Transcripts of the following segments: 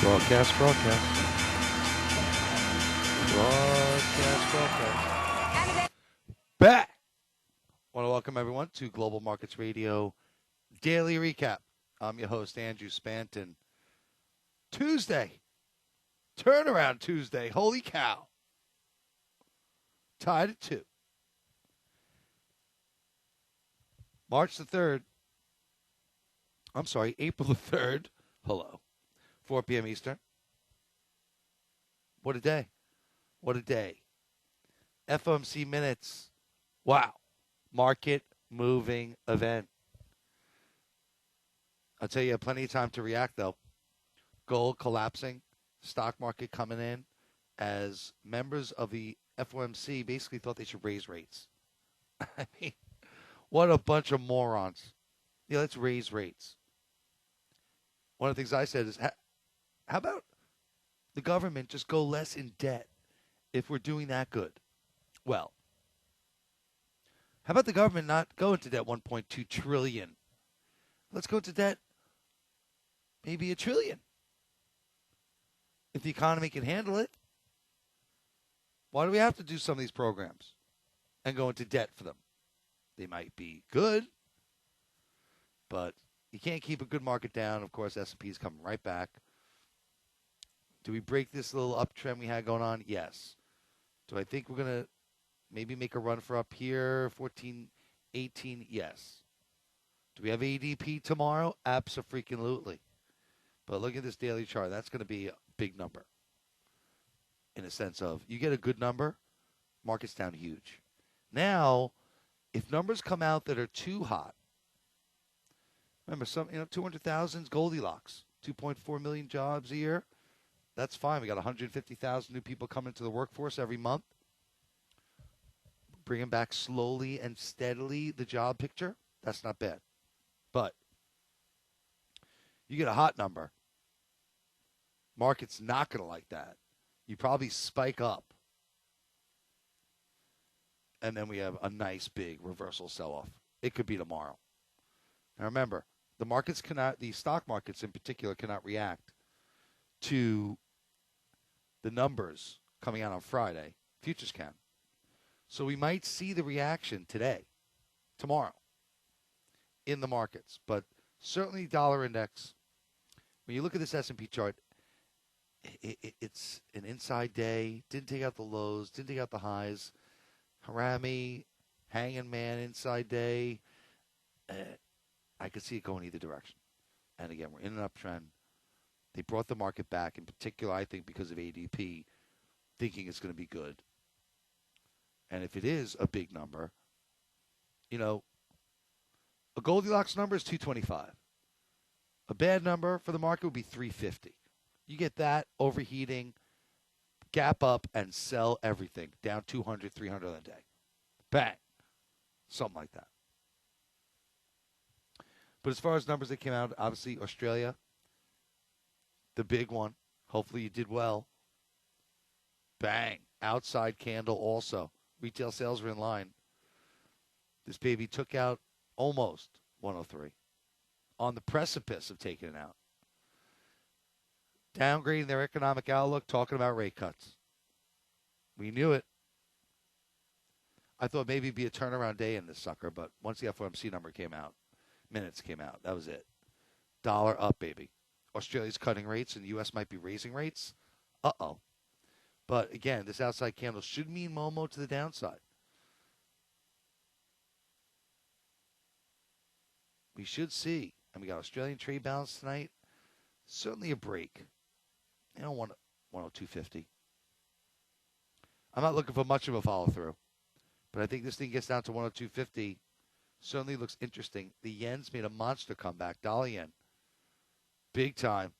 Broadcast, broadcast, broadcast. Back! Want to welcome everyone to Global Markets Radio Daily Recap. I'm your host, Andrew Spanton. Tuesday. Turnaround Tuesday. Holy cow. Tied at 2. March the 3rd. I'm sorry, April the 3rd. Hello. 4 p.m. Eastern. What a day. What a day. FOMC minutes. Wow. Market moving event. I'll tell you, plenty of time to react, though. Gold collapsing. Stock market coming in as members of the FOMC basically thought they should raise rates. I mean, what a bunch of morons. Yeah, let's raise rates. One of the things I said is, how about the government just go less in debt if we're doing that good? Well, how about the government not go into debt 1.2 trillion? Let's go into debt maybe $1 trillion. If the economy can handle it, why do we have to do some of these programs and go into debt for them? They might be good, but you can't keep a good market down. Of course, S&P is coming right back. Do we break this little uptrend we had going on? Yes. Do I think we're going to maybe make a run for up here, 14, 18? Yes. Do we have ADP tomorrow? Abso-freaking-lutely. But look at this daily chart. That's going to be a big number in a sense of you get a good number, market's down huge. Now, if numbers come out that are too hot, remember, 200,000 is Goldilocks, 2.4 million jobs a year. That's fine. We got 150,000 new people coming into the workforce every month. Bringing back slowly and steadily the job picture. That's not bad. But you get a hot number. Market's not going to like that. You probably spike up. And then we have a nice big reversal sell-off. It could be tomorrow. Now remember, the stock markets in particular cannot react to the numbers coming out on Friday. Futures can. So we might see the reaction today, tomorrow, in the markets. But certainly dollar index, when you look at this S&P chart, it's an inside day. Didn't take out the lows, didn't take out the highs. Harami, hanging man, inside day. I could see it going either direction. And again, we're in an uptrend. They brought the market back, in particular, I think, because of ADP, thinking it's going to be good. And if it is a big number, a Goldilocks number is 225. A bad number for the market would be 350. You get that, overheating, gap up, and sell everything. Down 200, 300 on the day. Bang. Something like that. But as far as numbers that came out, obviously Australia, the big one. Hopefully you did well. Bang. Outside candle also. Retail sales were in line. This baby took out almost 103. On the precipice of taking it out. Downgrading their economic outlook, talking about rate cuts. We knew it. I thought maybe it'd be a turnaround day in this sucker, but once the FOMC number came out, minutes came out, that was it. Dollar up, baby. Australia's cutting rates and the U.S. might be raising rates. Uh-oh. But again, this outside candle should mean Momo to the downside. We should see. And we got Australian trade balance tonight. Certainly a break. I don't want 102.50. I'm not looking for much of a follow-through. But I think this thing gets down to 102.50. Certainly looks interesting. The yen's made a monster comeback. Dollar yen. Big time.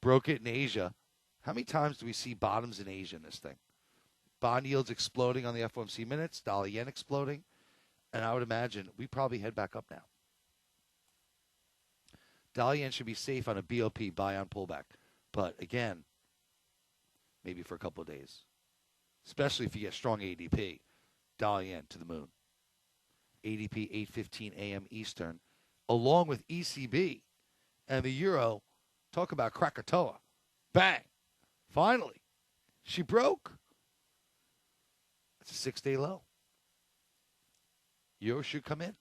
Broke it in Asia. How many times do we see bottoms in Asia in this thing? Bond yields exploding on the FOMC minutes. Dollar yen exploding. And I would imagine we probably head back up now. Dollar yen should be safe on a BOP, buy on pullback. But again, maybe for a couple of days. Especially if you get strong ADP. Dollar yen to the moon. ADP 8:15 a.m. Eastern, along with ECB and the euro. Talk about Krakatoa. Bang. Finally. She broke. It's a 6-day low. Euro should come in.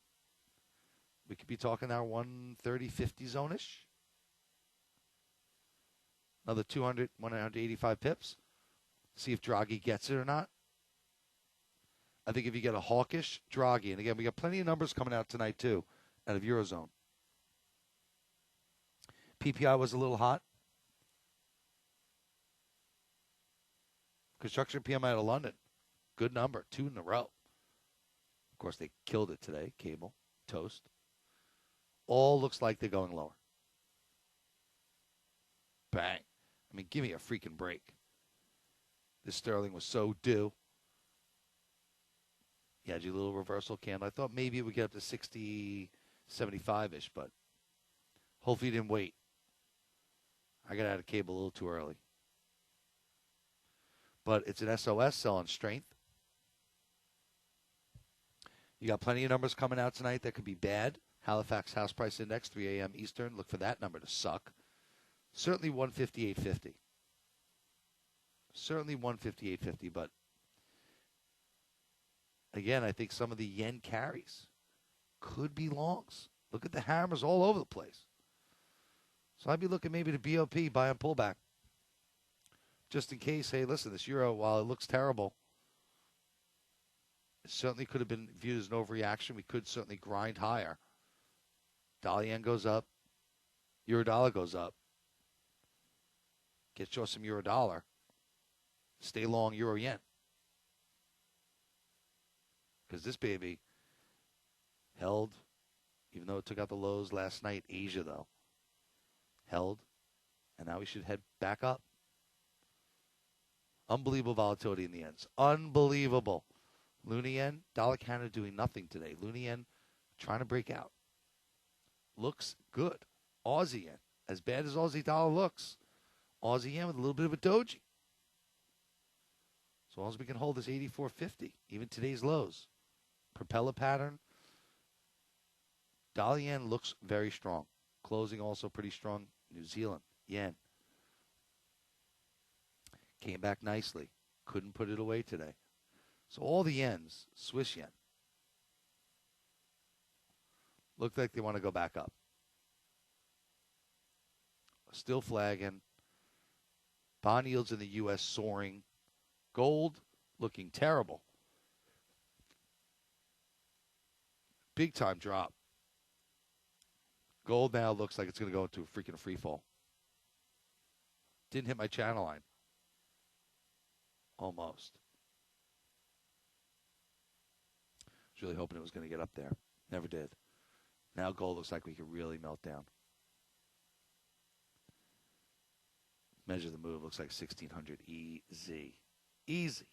We could be talking our 130.50 zone-ish. Another 200, 185 pips. See if Draghi gets it or not. I think if you get a hawkish Draghi, and again, we got plenty of numbers coming out tonight too, out of Eurozone. PPI was a little hot. Construction PMI out of London. Good number, 2 in a row. Of course, they killed it today. Cable, toast. All looks like they're going lower. Bang. I mean, give me a freaking break. This sterling was so due. Yeah, do a little reversal candle. I thought maybe it would get up to 60, 75-ish, but hopefully you didn't wait. I got out of cable a little too early. But it's an SOS sell on strength. You got plenty of numbers coming out tonight that could be bad. Halifax House Price Index, 3 a.m. Eastern. Look for that number to suck. Certainly 158.50. Certainly 158.50, but again, I think some of the yen carries could be longs. Look at the hammers all over the place. So I'd be looking maybe to BOP, buy on pullback. Just in case, hey, listen, this euro, while it looks terrible, it certainly could have been viewed as an overreaction. We could certainly grind higher. Dollar yen goes up. Euro dollar goes up. Get you some euro dollar. Stay long euro yen. Because this baby held, even though it took out the lows last night, Asia, though, held. And now we should head back up. Unbelievable volatility in the ends. Unbelievable. Luna yen, dollar Canada doing nothing today. Luna yen trying to break out. Looks good. Aussie yen, as bad as Aussie dollar looks, Aussie yen with a little bit of a doji. As long as we can hold this 84.50, even today's lows. Propeller pattern. Dollar yen looks very strong. Closing also pretty strong. New Zealand yen came back nicely. Couldn't put it away today. So all the yens, Swiss yen, look like they want to go back up. Still flagging. Bond yields in the U.S. soaring. Gold looking terrible. Big time drop. Gold now looks like it's going to go into a freaking free fall. Didn't hit my channel line. Almost. Was really hoping it was going to get up there. Never did. Now gold looks like we could really melt down. Measure the move. Looks like 1600 easy. Easy.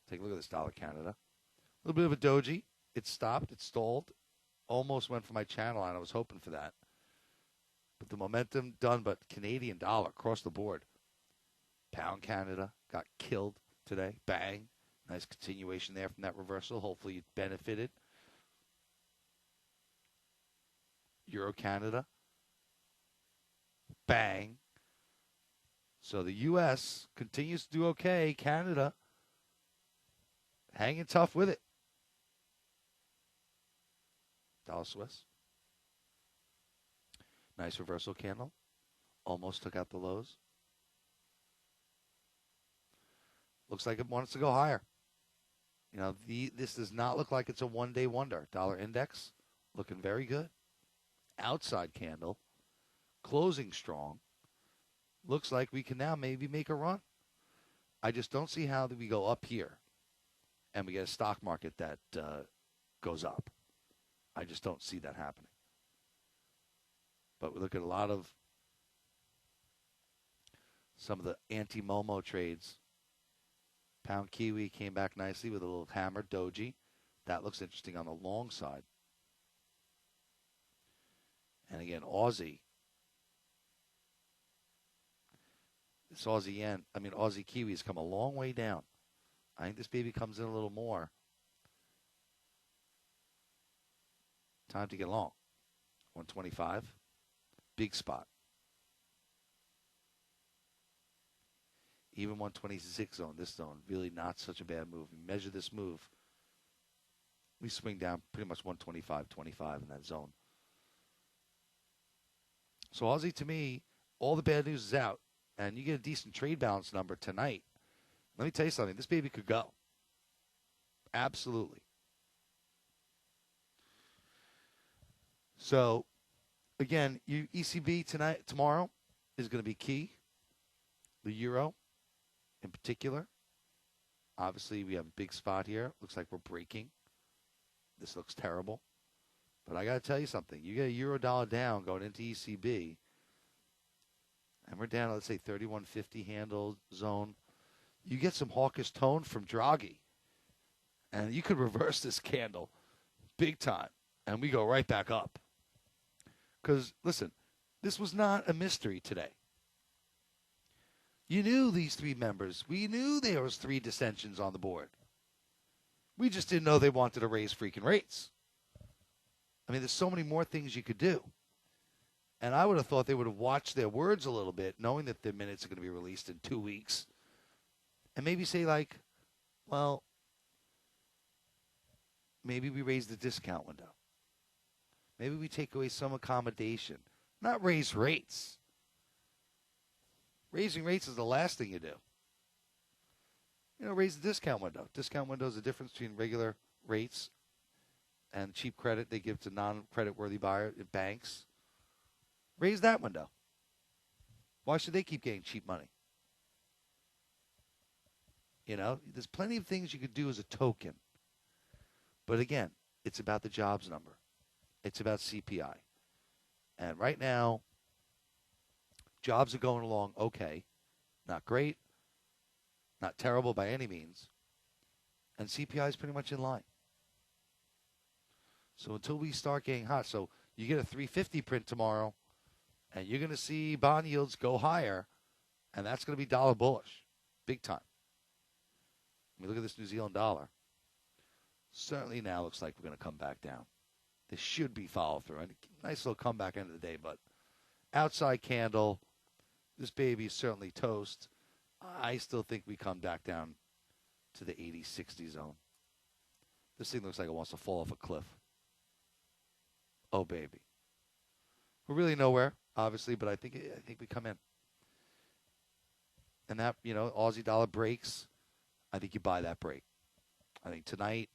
Take a look at this dollar Canada. A little bit of a doji. It stopped. It stalled. Almost went for my channel line. I was hoping for that. But the momentum done. But Canadian dollar across the board. Pound Canada got killed today. Bang. Nice continuation there from that reversal. Hopefully you benefited. Euro Canada. Bang. So the U.S. continues to do okay. Canada hanging tough with it. Dollar Swiss. Nice reversal candle. Almost took out the lows. Looks like it wants to go higher. You know, this does not look like it's a one-day wonder. Dollar index looking very good. Outside candle. Closing strong. Looks like we can now maybe make a run. I just don't see how we go up here and we get a stock market that goes up. I just don't see that happening. But we look at a lot of some of the anti-Momo trades. Pound Kiwi came back nicely with a little hammer doji. That looks interesting on the long side. And again, Aussie. This Aussie Kiwi has come a long way down. I think this baby comes in a little more. Time to get long. 125. Big spot. Even 126 zone, this zone, really not such a bad move. You measure this move, we swing down pretty much 125.25 in that zone. So Aussie, to me, all the bad news is out, and you get a decent trade balance number tonight. Let me tell you something. This baby could go. Absolutely. So, again, ECB tomorrow is going to be key. The euro, in particular. Obviously, we have a big spot here. Looks like we're breaking. This looks terrible. But I got to tell you something. You get a euro dollar down going into ECB, and we're down, let's say, 31.50 handle zone. You get some hawkish tone from Draghi, and you could reverse this candle big time, and we go right back up. Because, listen, this was not a mystery today. You knew these three members. We knew there was 3 dissensions on the board. We just didn't know they wanted to raise freaking rates. I mean, there's so many more things you could do. And I would have thought they would have watched their words a little bit, knowing that their minutes are going to be released in 2 weeks. And maybe say, like, well, maybe we raise the discount window. Maybe we take away some accommodation. Not raise rates. Raising rates is the last thing you do. Raise the discount window. Discount window is the difference between regular rates and cheap credit they give to non-credit-worthy buyers, banks. Raise that window. Why should they keep getting cheap money? There's plenty of things you could do as a token. But again, it's about the jobs number. It's about CPI. And right now, jobs are going along okay. Not great. Not terrible by any means. And CPI is pretty much in line. So until we start getting hot, so you get a 350 print tomorrow, and you're going to see bond yields go higher, and that's going to be dollar bullish, big time. I mean, look at this New Zealand dollar. Certainly now looks like we're going to come back down. This should be follow through. Nice little comeback end of the day, but outside candle, this baby is certainly toast. I still think we come back down to the 80-60 zone. This thing looks like it wants to fall off a cliff. Oh, baby. We're really nowhere, obviously, but I think we come in. And that, Aussie dollar breaks. I think you buy that break. I think tonight,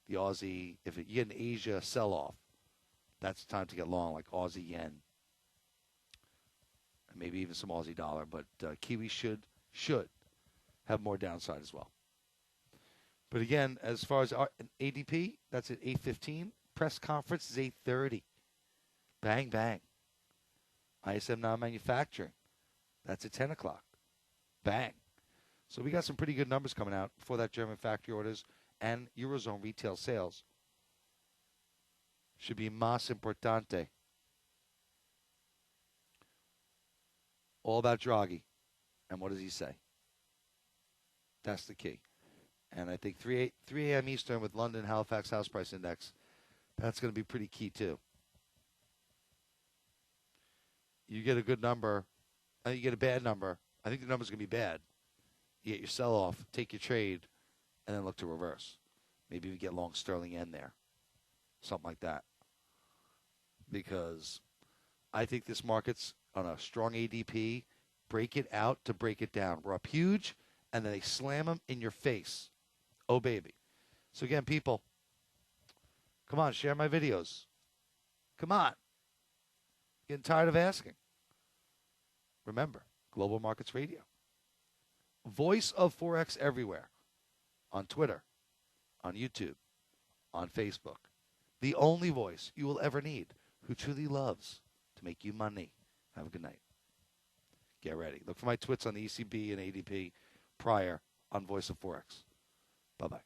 the Aussie, if you get an Asia sell-off, that's the time to get long, like Aussie yen. And maybe even some Aussie dollar. But Kiwi should have more downside as well. But again, as far as ADP, that's at 8:15. Press conference is 8:30. Bang, bang. ISM non-manufacturing. That's at 10 o'clock. Bang. So we got some pretty good numbers coming out before that. German factory orders and Eurozone retail sales should be más importante. All about Draghi. And what does he say? That's the key. And I think 3 a.m. Eastern with London Halifax House Price Index, that's going to be pretty key too. You get a good number. I think you get a bad number. I think the number's going to be bad. You get your sell-off, take your trade, and then look to reverse. Maybe we get long sterling yen there. Something like that. Because I think this market's on a strong ADP. Break it out to break it down. We're up huge, and then they slam them in your face. Oh, baby. So, again, people, come on, share my videos. Come on. Getting tired of asking. Remember, Global Markets Radio. Voice of Forex everywhere. On Twitter, on YouTube, on Facebook. The only voice you will ever need who truly loves to make you money. Have a good night. Get ready. Look for my twits on the ECB and ADP prior on Voice of Forex. Bye-bye.